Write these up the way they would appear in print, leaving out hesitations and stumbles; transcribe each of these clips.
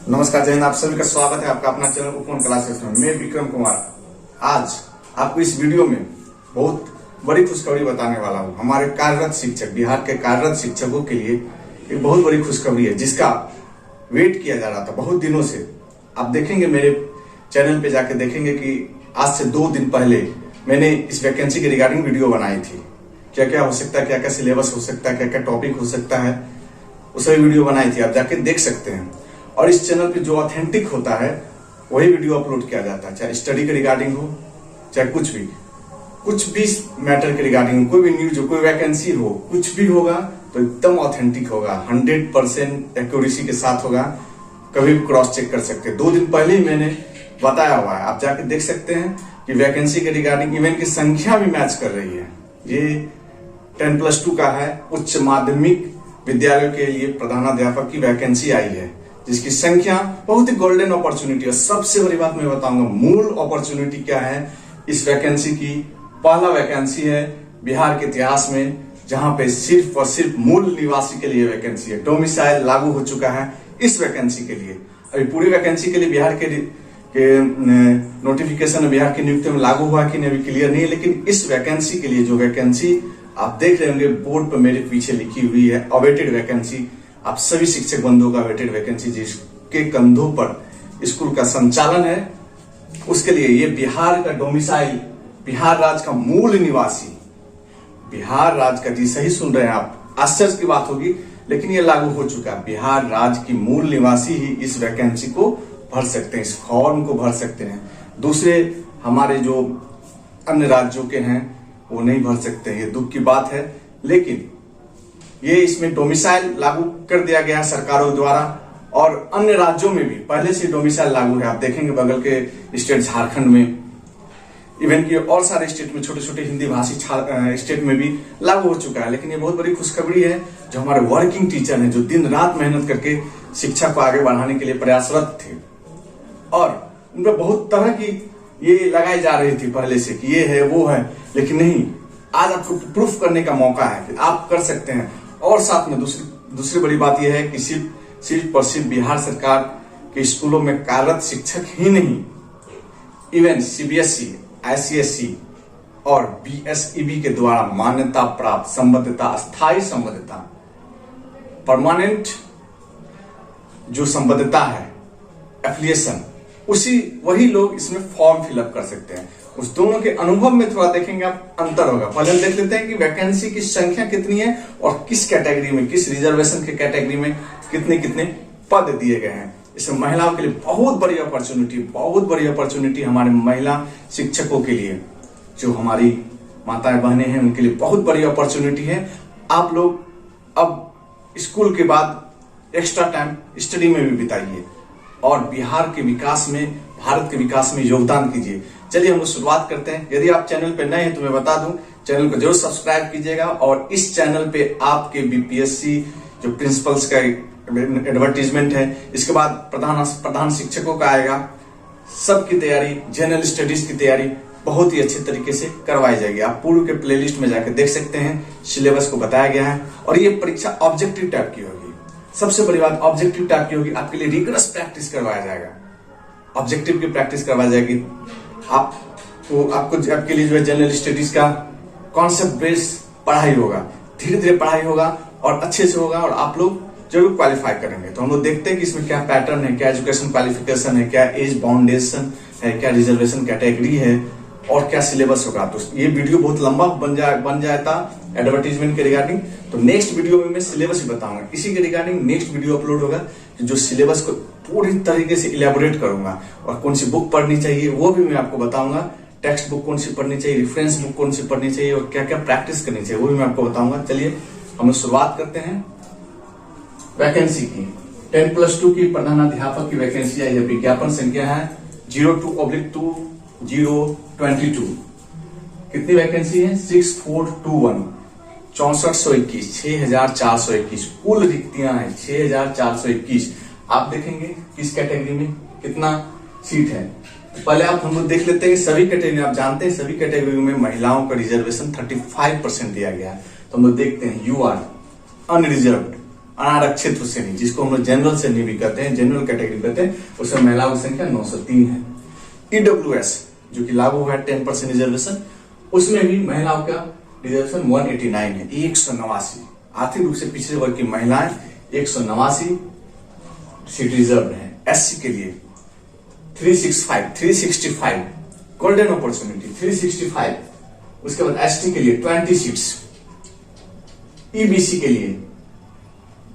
नमस्कार, जय हिंद। आप सभी का स्वागत है आपका अपना चैनल ओपन क्लासेस में। मैं विक्रम कुमार आज आपको इस वीडियो में बहुत बड़ी खुशखबरी बताने वाला हूं। हमारे कार्यरत शिक्षक, बिहार के कार्यरत शिक्षकों के लिए एक बहुत बड़ी खुशखबरी है जिसका वेट किया जा रहा था बहुत दिनों से। आप देखेंगे, मेरे चैनल पे जाके देखेंगे कि आज से 2 दिन पहले मैंने इस वैकेंसी के रिगार्डिंग वीडियो बनाई थी। क्या क्या हो सकता है, क्या क्या सिलेबस हो सकता है, क्या क्या टॉपिक हो सकता है, उस वीडियो बनाई थी। आप जाके देख सकते हैं। और इस चैनल पे जो ऑथेंटिक होता है वही वीडियो अपलोड किया जाता है, चाहे स्टडी के रिगार्डिंग हो, चाहे कुछ भी मैटर के रिगार्डिंग, कोई भी न्यूज हो, कोई वैकेंसी हो, कुछ भी होगा तो एकदम ऑथेंटिक होगा, 100% एक्यूरेसी के साथ होगा। कभी भी क्रॉस चेक कर सकते हैं। 2 दिन पहले ही मैंने बताया हुआ है, आप जाके देख सकते हैं कि वैकेंसी के रिगार्डिंग इवेंट की संख्या भी मैच कर रही है। ये 10+2 का है, उच्च माध्यमिक विद्यालयों के लिए प्रधानाध्यापक की वैकेंसी आई है जिसकी संख्या बहुत ही गोल्डन अपॉर्चुनिटी है। सबसे बड़ी बात मैं बताऊंगा, मूल अपॉर्चुनिटी क्या है इस वैकेंसी की। पहला वैकेंसी है बिहार के इतिहास में जहां पे सिर्फ और सिर्फ मूल निवासी के लिए वैकेंसी है। डोमिसाइल लागू हो चुका है इस वैकेंसी के लिए। अभी पूरी वैकेंसी के लिए बिहार के नोटिफिकेशन बिहार की नियुक्ति में लागू हुआ कि नहीं अभी क्लियर नहीं है, लेकिन इस वैकेंसी के लिए जो वैकेंसी आप देख रहे होंगे बोर्ड पर मेरे पीछे लिखी हुई है, अवेटेड वैकेंसी। आप सभी शिक्षक बंधुओं का अवेटेड वैकेंसी, जिसके कंधों पर स्कूल का संचालन है, उसके लिए ये बिहार का डोमिसाइल, बिहार राज्य का मूल निवासी, बिहार राज्य का, जी सही सुन रहे हैं आप, आश्चर्य की बात होगी लेकिन ये लागू हो चुका है। बिहार राज्य की मूल निवासी ही इस वैकेंसी को भर सकते हैं, इस फॉर्म को भर सकते हैं। दूसरे हमारे जो अन्य राज्यों के हैं वो नहीं भर सकते हैं, ये दुख की बात है। लेकिन ये इसमें डोमिसाइल लागू कर दिया गया है सरकारों द्वारा, और अन्य राज्यों में भी पहले से डोमिसाइल लागू है। आप देखेंगे बगल के स्टेट झारखंड में, इवन कि और सारे स्टेट में, छोटे छोटे हिंदी भाषी स्टेट में भी लागू हो चुका है। लेकिन ये बहुत बड़ी खुशखबरी है जो हमारे वर्किंग टीचर हैं, जो दिन रात मेहनत करके शिक्षा को आगे बढ़ाने के लिए प्रयासरत थे, और उनपे बहुत तरह की ये लगाई जा रही थी पहले से कि ये है वो है, लेकिन नहीं, आज आपको प्रूफ करने का मौका है कि आप कर सकते हैं। और साथ में दूसरी बड़ी बात यह है कि सिर्फ और सिर्फ बिहार सरकार के स्कूलों में कार्यरत शिक्षक ही नहीं, इवन सीबीएसई, आईसीएसई और बीएसईबी के द्वारा मान्यता प्राप्त संबद्धता, स्थायी संबद्धता, परमानेंट जो संबद्धता है, एफिलिएशन, वही लोग इसमें फॉर्म फिलअप कर सकते हैं। उस दोनों के अनुभव में थोड़ा देखेंगे आप, अंतर होगा। पहले हम देख लेते हैं कि वैकेंसी की संख्या कितनी है और किस कैटेगरी में, किस रिजर्वेशन के कैटेगरी में कितने कितने पद दिए गए हैं। इसमें महिलाओं के लिए बहुत बड़ी अपॉर्चुनिटी हमारे महिला शिक्षकों के लिए, जो हमारी माताएं बहनें हैं उनके लिए बहुत बड़ी अपॉर्चुनिटी है। आप लोग अब स्कूल के बाद एक्स्ट्रा टाइम स्टडी में भी बिताइए और बिहार के विकास में, भारत के विकास में योगदान कीजिए। चलिए हम लोग शुरुआत करते हैं। यदि आप चैनल पे नए हैं तो मैं बता दूं, चैनल को जरूर सब्सक्राइब कीजिएगा, और इस चैनल पे आपके बीपीएससी जो प्रिंसिपल्स का एडवर्टीजमेंट है, इसके बाद प्रधान शिक्षकों का आएगा, सबकी तैयारी, जनरल स्टडीज की तैयारी बहुत ही अच्छे तरीके से करवाई जाएगी। आप पूर्व के प्लेलिस्ट में जाकर देख सकते हैं, सिलेबस को बताया गया है। और ये परीक्षा ऑब्जेक्टिव टाइप की होगी। सबसे बड़ी बात, ऑब्जेक्टिव टाइप की होगी, आपके लिए रिगरस प्रैक्टिस करवाया जाएगा, ऑब्जेक्टिव की प्रैक्टिस करवाई जाएगी। आपके लिए जो है जनरल स्टडीज का कॉन्सेप्ट बेस्ड पढ़ाई होगा, धीरे धीरे पढ़ाई होगा और अच्छे से होगा, और आप लोग जरूर क्वालिफाई करेंगे। तो हम लोग देखते हैं कि इसमें क्या पैटर्न है, क्या एजुकेशन क्वालिफिकेशन है, क्या एज बाउंडेशन है, क्या रिजर्वेशन कैटेगरी है और क्या सिलेबस होगा। तो ये वीडियो बहुत लंबा बन जाता एडवर्टीजमेंट के रिगार्डिंग, तो नेक्स्ट वीडियो में मैं सिलेबस ही बताऊंगा। इसी के रिगार्डिंग नेक्स्ट वीडियो अपलोड होगा जो सिलेबस को पूरी तरीके से इलेबोरेट करूंगा, और कौन सी बुक पढ़नी चाहिए वो भी मैं आपको बताऊंगा। टेक्स्ट बुक कौन सी पढ़नी चाहिए, रेफरेंस बुक कौन सी पढ़नी चाहिए, और क्या क्या प्रैक्टिस करनी चाहिए वो भी मैं आपको बताऊंगा। चलिए हम शुरुआत करते हैं वैकेंसी की। 10+2 की प्रधानाध्यापक की वैकेंसी आई है। विज्ञापन संख्या है 02/2022। कितनी वैकेंसी है? 6421, 6421, 6421। कुल रिक्तियां हैं 6421। आप देखेंगे किस कैटेगरी में कितना सीट है। पहले आप हम लोग देख लेते हैं सभी कैटेगरी, आप जानते हैं सभी कैटेगरी में महिलाओं का रिजर्वेशन 35% दिया गया है। तो हम लोग देखते हैं यूआर अनरिजर्व्ड अनारक्षित श्रेणी, जिसको हम लोग जनरल श्रेणी भी कहते हैं, जनरल कैटेगरी कहते हैं, उसमें महिलाओं की संख्या 903 है। ईडब्ल्यूएस जो कि लागू हुआ है 10% रिजर्वेशन, उसमें भी महिलाओं का रिजर्वेशन 189 है, 189। आर्थिक रूप से पिछड़े वर्ग की महिलाएं 189 सीट रिजर्व है। एससी के लिए 365 गोल्डन अपॉर्चुनिटी 365। उसके बाद एसटी के लिए 20 सीट्स। ईबीसी के लिए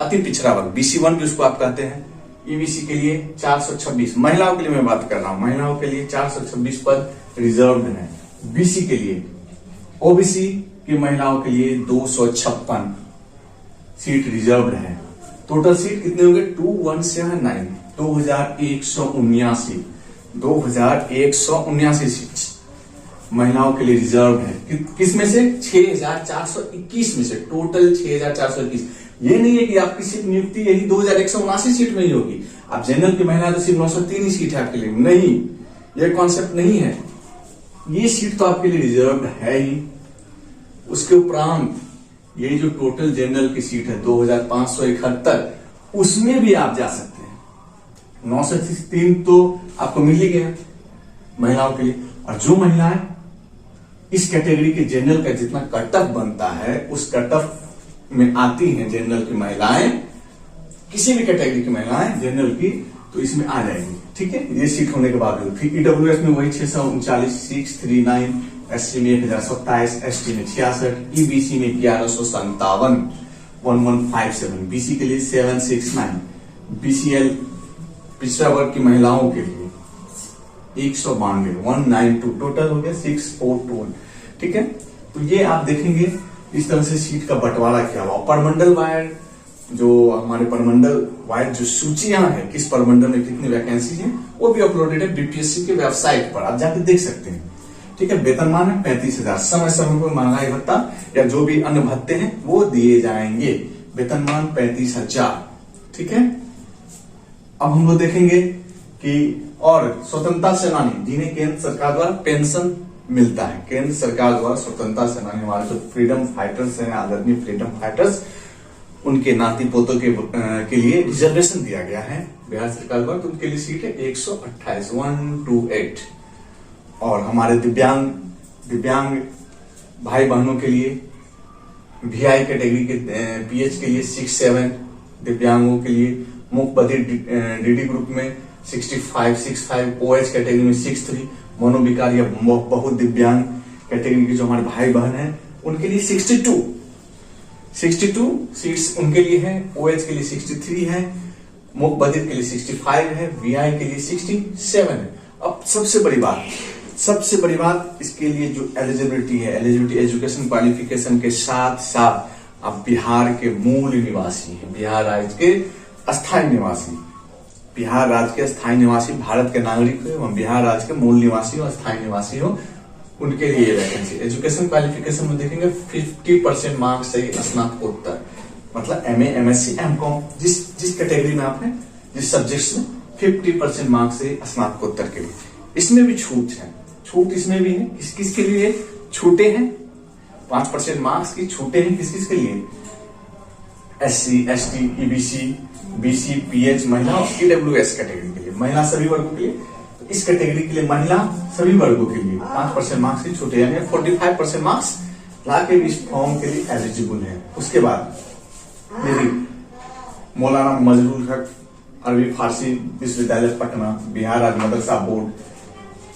अति पिछड़ा वर्ग BC1 भी उसको आप कहते हैं, ईबीसी के लिए 426। महिलाओं के लिए मैं बात कर रहा हूं, महिलाओं के लिए 426 पद रिजर्व है। बीसी के लिए, ओबीसी की महिलाओं के लिए 256 सीट रिजर्व है। टोटल सीट कितने होंगे? 2179, 2179 सीट महिलाओं के लिए रिजर्व है। किस में से? 6421 में से, टोटल 6421। ये नहीं है कि आपकी सीट नियुक्ति यही 2179 सीट में ही होगी। आप जनरल की महिला तो सिर्फ 903 ही सीट है आपके लिए, नहीं, ये कॉन्सेप्ट नहीं है। ये सीट तो आपके लिए रिजर्व है ही। उसके उपरांत ये जो टोटल जनरल की सीट है 2571, उसमें भी आप जा सकते हैं। 903 तो आपको मिल ही गया महिलाओं के लिए। और जो महिलाएं इस कैटेगरी के जनरल का जितना कट ऑफ बनता है, उस कट ऑफ में आती हैं जनरल की महिलाएं, किसी भी कैटेगरी की महिलाएं जनरल की, तो इसमें आ जाएंगी। ठीक है, ये सीट होने के बाद फिर ईडब्ल्यूएस में वही 639, 639, एससी में 1027, एसटी में 66, ईबीसी में 1157, 1157, बीसी के लिए 769, बीसीएल पिछड़ा वर्ग की महिलाओं के लिए 192, 192, टोटल हो गया 641। ठीक है, तो ये आप देखेंगे इस तरह से सीट का बंटवारा क्या हुआ। परमंडल वाइड जो हमारे परमंडल वाइड जो सूचियां हैं, किस परमंडल में कितनी वैकेंसी है, वो भी अपलोडेड है बीपीएससी के वेबसाइट पर, आप जाके देख सकते हैं। ठीक है, वेतनमान है 35,000, समय समय पर महंगाई भत्ता या जो भी अन्य भत्ते हैं वो दिए जाएंगे। वेतनमान 35,000। ठीक है, अब हम लोग देखेंगे कि और स्वतंत्रता सेनानी जिन्हें केंद्र सरकार द्वारा पेंशन मिलता है, केंद्र सरकार द्वारा स्वतंत्रता सेनानी, हमारे जो फ्रीडम फाइटर्स हैं, आदरणीय फ्रीडम फाइटर्स, उनके नाती पोतों के लिए रिजर्वेशन दिया गया है बिहार सरकार द्वारा, तो उनके लिए सीट है 128, 128। और हमारे दिव्यांग भाई बहनों के लिए VI कैटेगरी के PH के लिए 67, दिव्यांगों के लिए मुख्य बधिर DD ग्रुप में 65, OH कैटेगरी में 63, मनोविकार या बहुत दिव्यांग कैटेगरी के जो हमारे भाई बहन हैं उनके लिए 62 सीट्स उनके लिए है। OH के लिए 63 है, मुख्य बधिर के लिए 65 है, VI के लिए 67 है। अब सबसे बड़ी बात इसके लिए जो एलिजिबिलिटी है, एलिजिबिलिटी एजुकेशन क्वालिफिकेशन के साथ साथ आप बिहार के मूल निवासी हैं, बिहार राज्य के अस्थायी निवासी, बिहार राज्य के स्थायी निवासी, भारत के नागरिक हो एवं बिहार राज्य के मूल निवासी हो, अस्थायी निवासी हो, उनके लिए वैकेंसी। एजुकेशन क्वालिफिकेशन में देखेंगे 50% मार्क्स चाहिए स्नातकोत्तर, मतलब MA, MSc, MCOM, जिस कैटेगरी में आपने, जिस सब्जेक्ट्स में 50% मार्क्स चाहिए स्नातकोत्तर के लिए। इसमें भी छूट है, छूट इसमें भी है। किसके लिए छूटे हैं? 5% मार्क्स की छूटे हैं किस के लिए? SC, ST, EBC, BC, PH, महिला और EWS कैटेगरी के लिए, महिला सभी वर्गों के लिए। तो इस कैटेगरी के लिए महिला सभी वर्गों के लिए 5% मार्क्स की छूटे, यानी 45% मार्क्स लाके इस फॉर्म के लिए एलिजिबल है। उसके बाद यदि मौलाना मजरूल हक अरबी फारसी विश्वविद्यालय पटना, बिहार राज्य मदरसा बोर्ड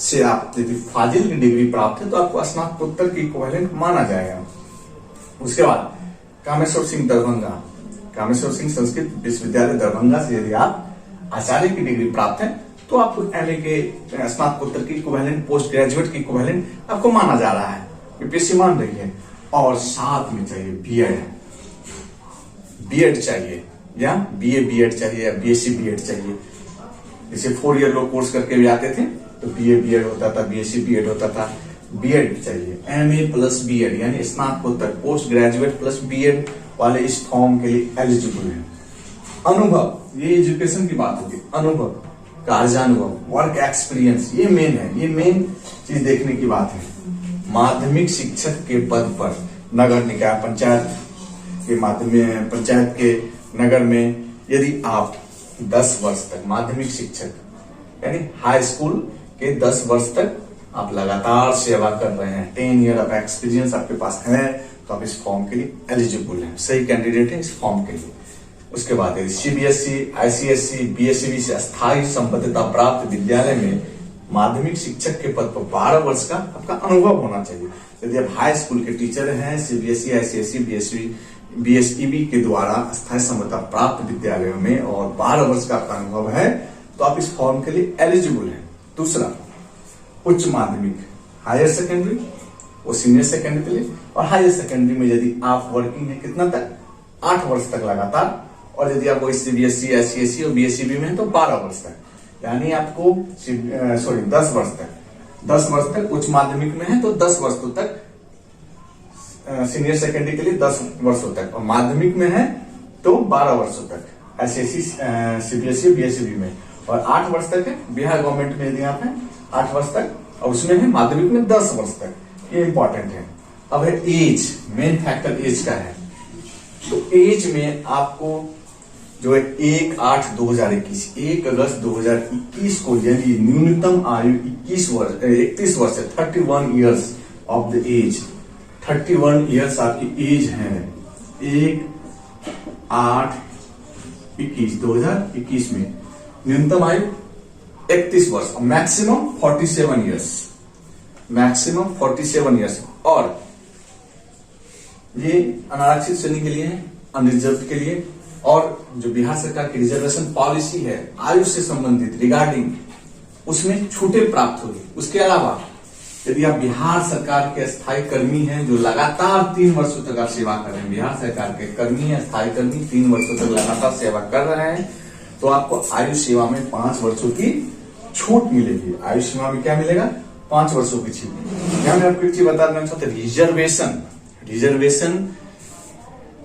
से आप यदि फाजिल की डिग्री प्राप्त है तो आपको स्नातकोत्तर की इक्विवेलेंट माना जाएगा। उसके बाद कामेश्वर सिंह दरभंगा, कामेश्वर सिंह संस्कृत विश्वविद्यालय दरभंगा से यदि आप आचार्य की डिग्री प्राप्त है तो आपको MA के स्नातकोत्तर की इक्विवेलेंट, पोस्ट ग्रेजुएट की इक्विवेलेंट आपको माना जा रहा है, यूपीएससी मान रही है। और साथ में चाहिए बीएड चाहिए, या BA BEd चाहिए, या BSc BEd चाहिए। जैसे 4 ईयर लोग कोर्स करके भी आते थे तो BA BEd होता था, BSc BEd होता था, BEd चाहिए, MA प्लस BEd यानी स्नातकोत्तर, पोस्ट ग्रेजुएट प्लस BEd वाले इस फॉर्म के लिए एलिजिबल है। अनुभव, ये एजुकेशन की बात होगी, अनुभव, कार्यानुभव, वर्क एक्सपीरियंस, ये मेन है, ये मेन चीज देखने की बात है। माध्यमिक शिक्षक के पद पर नगर निकाय पंचायत के नगर में यदि आप 10 वर्ष तक माध्यमिक शिक्षक यानी हाई स्कूल के 10 वर्ष तक आप लगातार सेवा कर रहे हैं, 10 ईयर ऑफ एक्सपीरियंस आपके पास है, तो आप इस फॉर्म के लिए एलिजिबल हैं, सही कैंडिडेट है इस फॉर्म के लिए। उसके बाद सीबीएसई, आईसीएसई, बीएसई से अस्थायी संबद्धता प्राप्त विद्यालय में माध्यमिक शिक्षक के पद पर 12 वर्ष का आपका अनुभव होना चाहिए। यदि आप हाई स्कूल के टीचर हैं, सीबीएसई, आईसीएसई, बीएसईबी के द्वारा अस्थायी संबद्धता प्राप्त विद्यालयों में और 12 वर्ष का आपका अनुभव है, तो आप इस फॉर्म के लिए एलिजिबल हैं। दूसरा, उच्च माध्यमिक, हायर सेकेंडरी और सीनियर सेकेंडरी के लिए, और हायर सेकेंडरी में यदि आप वर्किंग है कितना तक, 8 वर्ष तक लगातार, और यदि आप सीबीएसई, आईसीएसई और बीएसईबी में है तो 12 वर्ष तक, यानी आपको 10 वर्ष तक, 10 वर्ष तक उच्च माध्यमिक में है तो 10 वर्षों तक, सीनियर सेकेंडरी के लिए 10 वर्षों तक, और माध्यमिक में है तो 12 वर्षों तक, आईसीएसई, सीबीएसई, बीएसईबी में, और 8 वर्ष तक है बिहार गवर्नमेंट में यदि आप हैं 8 वर्ष तक, और उसमें है माध्यमिक में 10 वर्ष तक। ये इंपॉर्टेंट है। अब है एज, मेन फैक्टर एज का है, तो एज में आपको जो है 1/8/2021, 1 अगस्त 2021 को यदि न्यूनतम आयु 31 वर्ष है, 31 years of the age, 31 years आपकी एज है 1/8/2021 में, न्यूनतम आयु 31 वर्ष और मैक्सिमम 47 ईयर्स, मैक्सिमम 47 ईयर्स। और ये अनारक्षित श्रेणी के लिए है, अनरिजर्व के लिए, और जो बिहार सरकार की रिजर्वेशन पॉलिसी है आयु से संबंधित रिगार्डिंग, उसमें छूटें प्राप्त होगी। उसके अलावा यदि आप बिहार सरकार के स्थायी कर्मी हैं जो लगातार 3 वर्षों तक आप सेवा कर रहे हैं, बिहार सरकार के कर्मी हैं, स्थायी कर्मी 3 वर्षों तक लगातार सेवा कर रहे हैं, तो आपको आयु सेवा में 5 वर्षों की छूट मिलेगी। आयु सीमा में क्या मिलेगा, 5 वर्षों की छूट। यहां मैं आपको एक चीज बता देना चाहता हूं, रिजर्वेशन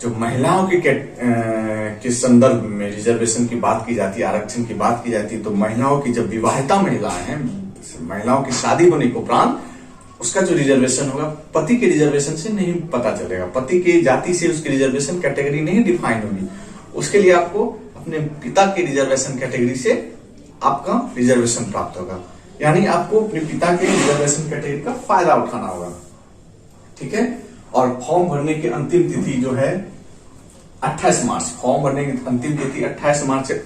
जो महिलाओं के संदर्भ में रिजर्वेशन की बात की जाती है, आरक्षण की बात की जाती है, तो महिलाओं की जब विवाहिता महिलाएं हैं, महिलाओं की शादी होने के उपरांत उसका जो रिजर्वेशन होगा पति के रिजर्वेशन से नहीं पता चलेगा, पति की जाति से उसकी रिजर्वेशन कैटेगरी नहीं डिफाइन होगी। उसके लिए आपको अपने पिता के रिजर्वेशन कैटेगरी से आपका रिजर्वेशन प्राप्त होगा, यानी आपको अपने पिता के रिजर्वेशन कैटेगरी का फायदा उठाना होगा। ठीक है। और फॉर्म भरने की अंतिम तिथि जो है 28 मार्च, फॉर्म भरने की अंतिम तिथि 28 मार्च है।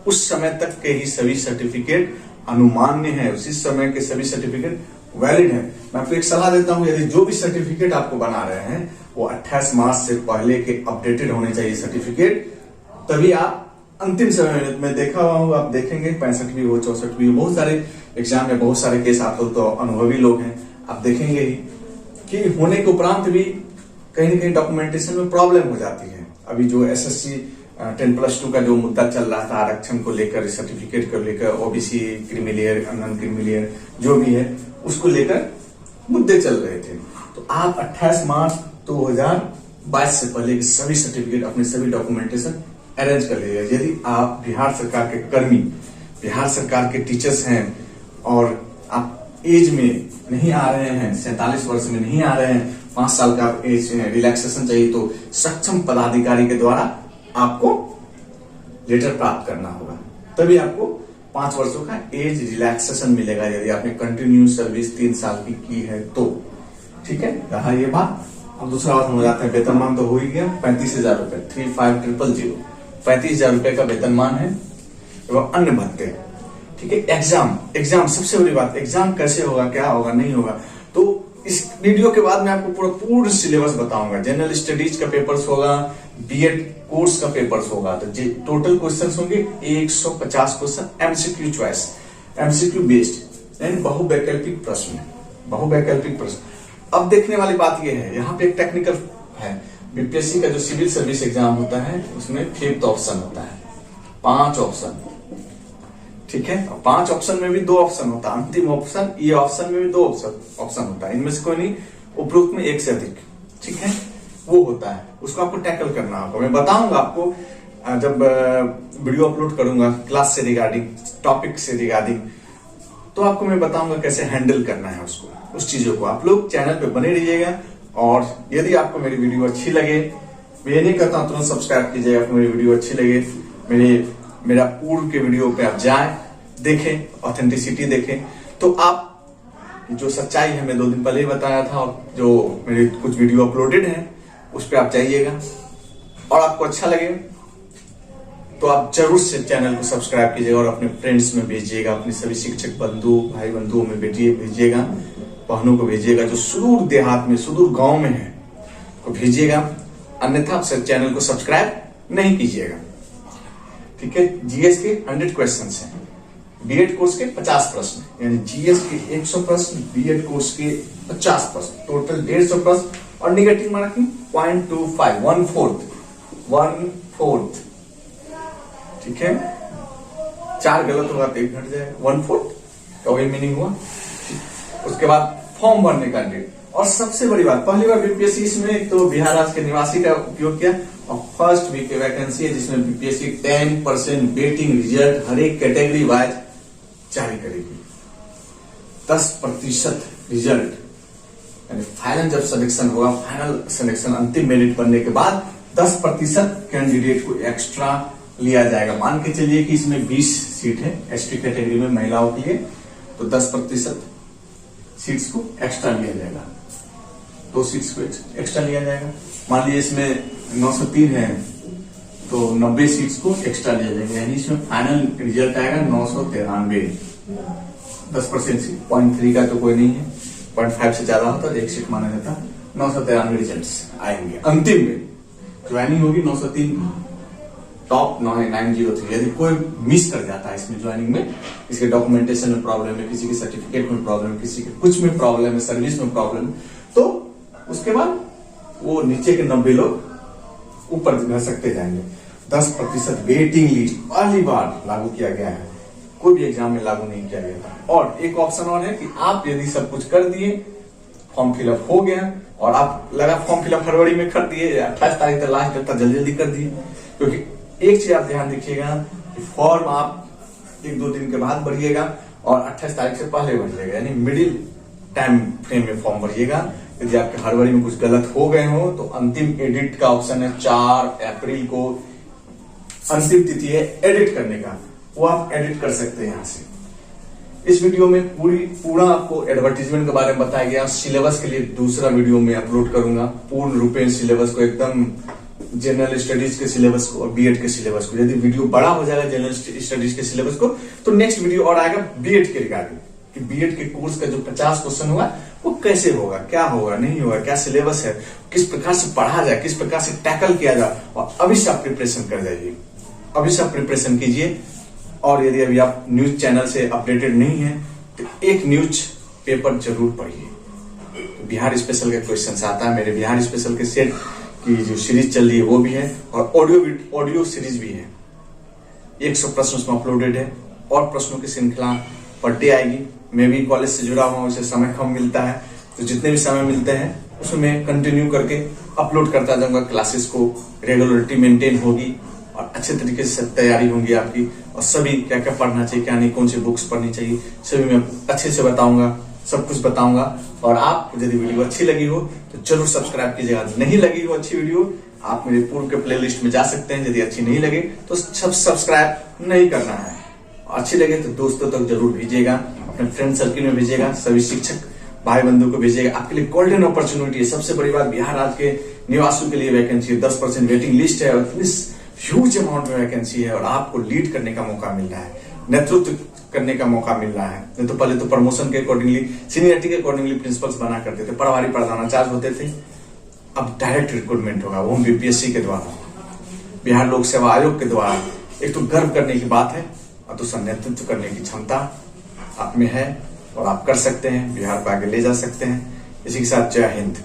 उस समय तक के ही सभी सर्टिफिकेट अनुमान्य है, उसी समय के सभी सर्टिफिकेट वैलिड है। मैं आपको एक सलाह देता हूं, यदि जो भी सर्टिफिकेट आपको बना रहे हैं वो 28 मार्च से पहले के अपडेटेड होने चाहिए सर्टिफिकेट, तभी आप अंतिम समय में देखा हुआ आप देखेंगे 65वीं हो, 64वीं हो, बहुत सारे एग्जाम में बहुत सारे केस, आप लोग तो अनुभवी लोग हैं, आप देखेंगे ही कि होने के उपरांत भी कहीं न कहीं डॉक्यूमेंटेशन में प्रॉब्लम हो जाती है। अभी जो एसएससी 10+2 का जो मुद्दा चल रहा था आरक्षण को लेकर, सर्टिफिकेट को लेकर, ओबीसी क्रीमिलियर, नॉन क्रीमिलियर जो भी है उसको लेकर मुद्दे चल रहे थे। तो आप 28 मार्च 2022 से पहले सभी सर्टिफिकेट, अपने सभी डॉक्यूमेंटेशन अरेंज कर लीजिए। यदि आप बिहार सरकार के कर्मी, बिहार सरकार के टीचर्स हैं और आप एज में नहीं आ रहे हैं, 47 वर्ष में नहीं आ रहे हैं, 5 साल का एज रिलैक्सेशन चाहिए, तो सक्षम पदाधिकारी के द्वारा आपको लेटर प्राप्त करना होगा, तभी आपको 5 वर्षों का एज रिलैक्सेशन मिलेगा यदि आपने कंटिन्यू सर्विस 3 साल की है तो। ठीक है, कहा ये बात। अब दूसरा बात हो जाता है, वेतनमान तो हो ही गया, 35,000 रुपए, 35,000, 35,000 रुपए का वेतनमान है एवं अन्य भत्ते। ठीक है। एग्जाम सबसे बड़ी बात, एग्जाम कैसे होगा, क्या होगा, नहीं होगा, तो इस वीडियो के बाद मैं आपको पूरा सिलेबस बताऊंगा। जनरल स्टडीज का पेपर्स होगा, बीएड कोर्स का पेपर्स होगा, तो टोटल क्वेश्चंस होंगे 150 question, MCQ choice, MCQ based, यानी बहुवैकल्पिक प्रश्न। अब देखने वाली बात यह है, यहाँ पे एक टेक्निकल है, बीपीएससी का जो सिविल सर्विस एग्जाम होता है उसमें 5th ऑप्शन होता है, 5 ऑप्शन। ठीक है। 5 ऑप्शन में भी 2 ऑप्शन होता है, अंतिम ऑप्शन, ये ऑप्शन में भी 2 ऑप्शन होता है, इनमें से कोई नहीं, उपरोक्त में एक से अधिक। ठीक है, वो होता है, उसको आपको टैकल करना होगा। मैं बताऊंगा आपको जब वीडियो अपलोड करूंगा क्लास से रिगार्डिंग, टॉपिक से रिगार्डिंग, तो आपको मैं बताऊंगा कैसे हैंडल करना है उसको, उस चीजों को। आप लोग चैनल पे बने रहिएगा, और यदि आपको मेरी वीडियो अच्छी लगे, मैं ये नहीं कहता हूँ तुरंत सब्सक्राइब कीजिएगा। मेरी वीडियो अच्छी लगे, मेरा पूर्व के वीडियो पे आप जाएं, देखें, ऑथेंटिसिटी देखें, तो आप जो सच्चाई है मैं 2 दिन पहले ही बताया था, और जो मेरे कुछ वीडियो अपलोडेड हैं उस पर आप जाइएगा, और आपको अच्छा लगे तो आप जरूर से चैनल को सब्सक्राइब कीजिएगा और अपने फ्रेंड्स में भेजिएगा, अपने सभी शिक्षक बंधु भाई बंधुओं में भेजिएगा, बहनों को भेजिएगा जो सुदूर देहात में, सुदूर गांव में है, को भेजिएगा। अन्यथा चैनल को सब्सक्राइब नहीं कीजिएगा। ठीक है, जीएस के 100 क्वेश्चंस हैं, बीएड कोर्स के 50 प्रश्न, यानी जीएस के 100 प्रश्न, बीएड कोर्स के 50 प्रश्न, टोटल 150 प्रश्न, और निगेटिव मार्किंग 0.25, 1/4। ठीक है, 4 गलत होगा तो 1 घट जाएगा, 1/4 का वही मीनिंग हुआ। उसके बाद फॉर्म भरने का डेट, और सबसे बड़ी बात, पहली बार बीपीएससी इसमें तो बिहार राज्य के निवासी का उपयोग किया, और फर्स्ट वीक की वैकेंसी है जिसमें बीपीएससी 10% वेटिंग रिजल्ट हर एक कैटेगरी वाइज जारी करेगी। 10% रिजल्ट, यानी फाइनल जब सिलेक्शन होगा, फाइनल सिलेक्शन अंतिम मेरिट बनने के बाद 10% कैंडिडेट को एक्स्ट्रा लिया जाएगा। मान के चलिए कि इसमें 20 सीट है एसटी कैटेगरी में महिलाओं के लिए, तो 10% सीट्स को एक्स्ट्रा लिया जाएगा, 2 सीट्स को एक्स्ट्रा लिया जाएगा। मान लीजिए इसमें 903 है तो 90 सीट्स को एक्स्ट्रा लिया जाएगा, यानी इसमें फाइनल रिजल्ट आएगा 993। 10% सीट, 0.3 का तो कोई नहीं है, 0.5 से ज्यादा होता है 1 सीट माना जाता, 993 रिजल्ट आएंगे अंतिम में। ज्वाइनिंग होगी 903 टॉप 903। यदि कोई मिस कर जाता है इसमें ज्वाइनिंग में, किसी के डॉक्यूमेंटेशन में प्रॉब्लम है, किसी के सर्टिफिकेट में प्रॉब्लम है, किसी के कुछ में प्रॉब्लम है, सर्विस में प्रॉब्लम, तो उसके बाद वो नीचे के 90 लोग ऊपर बढ़ सकते जाएंगे। 10% वेटिंग लिस्ट पहली बार लागू किया गया है, कोई भी एग्जाम में लागू नहीं किया गया था। और एक ऑप्शन और है कि आप यदि सब कुछ कर दिए, फॉर्म फिलअप हो गया, और आप लगा फॉर्म फिलअप फरवरी में कर दिए, 28 तारीख तक लास्ट डेट तक जल्दी जल्दी कर दिए, क्योंकि एक चीज आप ध्यान रखिएगा कि फॉर्म आप 1-2 दिन के बाद भरिएगा और 28 तारीख से पहले भरिएगा, यानी मिडिल टाइम फ्रेम में फॉर्म भरिएगा। यदि आपके फरवरी में कुछ गलत हो गए हो तो अंतिम एडिट का ऑप्शन है, 4 अप्रैल को अंतिम तिथि है एडिट करने का, वो आप एडिट कर सकते हैं यहाँ से। इस वीडियो में पूरा आपको एडवर्टीजमेंट के बारे में बताया गया। सिलेबस के लिए दूसरा वीडियो में अपलोड करूंगा, पूर्ण रूपेण सिलेबस को, एकदम जनरल स्टडीज के सिलेबस को और बीएड के सिलेबस को। यदि वीडियो बड़ा हो जाएगा जनरल स्टडीज के सिलेबस को, तो नेक्स्ट वीडियो और आएगा बीएड के रिगार्डिंग, कि बीएड के कोर्स का जो 50 क्वेश्चन होगा वो कैसे होगा, क्या होगा, नहीं होगा, क्या सिलेबस है, किस प्रकार से पढ़ा जाए, किस प्रकार से टैकल किया जाए। और अभी से आप प्रिपरेशन कर जाइए, अभी से आप प्रिपरेशन कीजिए। और यदि अभी आप न्यूज चैनल से अपडेटेड नहीं है तो एक न्यूज पेपर जरूर पढ़िए। बिहार स्पेशल के क्वेश्चन आता है, मेरे बिहार स्पेशल के सेट की जो सीरीज चल रही है वो भी है, और ऑडियो सीरीज भी है। 100 प्रश्न उसमें अपलोडेड है, और प्रश्नों की श्रृंखला पर डे आएगी। मैं भी कॉलेज से जुड़ा हुआ हूं, उसे समय कम मिलता है, तो जितने भी समय मिलते हैं उसमें कंटिन्यू करके अपलोड करता जाऊंगा। क्लासेस को रेगुलरिटी मेंटेन होगी और अच्छे तरीके से तैयारी होगी आपकी, और सभी क्या क्या पढ़ना चाहिए, क्या नहीं, कौन सी बुक्स पढ़नी चाहिए, सभी मैं अच्छे से बताऊंगा, सब कुछ बताऊंगा। और आप यदि वीडियो अच्छी लगी हो तो जरूर सब्सक्राइब कीजिएगा। नहीं लगी हो अच्छी वीडियो, आप मेरे पूर्व के प्लेलिस्ट में जा सकते हैं। यदि अच्छी नहीं लगे तो सब सब्सक्राइब नहीं करना है, अच्छी लगे तो दोस्तों तक जरूर भेजिएगा, अपने फ्रेंड सर्किल में भेजिएगा, सभी शिक्षक भाई बंधु को भेजिएगा। आपके लिए गोल्डन अपॉर्चुनिटी है। सबसे बड़ी बात, बिहार राज्य के निवासियों के लिए वैकेंसी है, 10% वेटिंग लिस्ट है, और ह्यूज अमाउंट में वैकेंसी है, और आपको लीड करने का मौका मिल रहा है, नेतृत्व करने का मौका मिल रहा है। नहीं तो पहले तो प्रमोशन के अकॉर्डिंगली, सीनियरिटी के अकॉर्डिंगली प्रिंसिपल्स बना करते थे, प्रभारी प्रधानाचार्य होते थे। अब डायरेक्ट रिक्रूटमेंट होगा, वो बीपीएससी के द्वारा, बिहार लोक सेवा आयोग के द्वारा। एक तो गर्व करने की बात है, और दूसरा नेतृत्व करने की क्षमता आप में है, और आप कर सकते हैं, बिहार को आगे ले जा सकते हैं। इसी के साथ जय हिंद।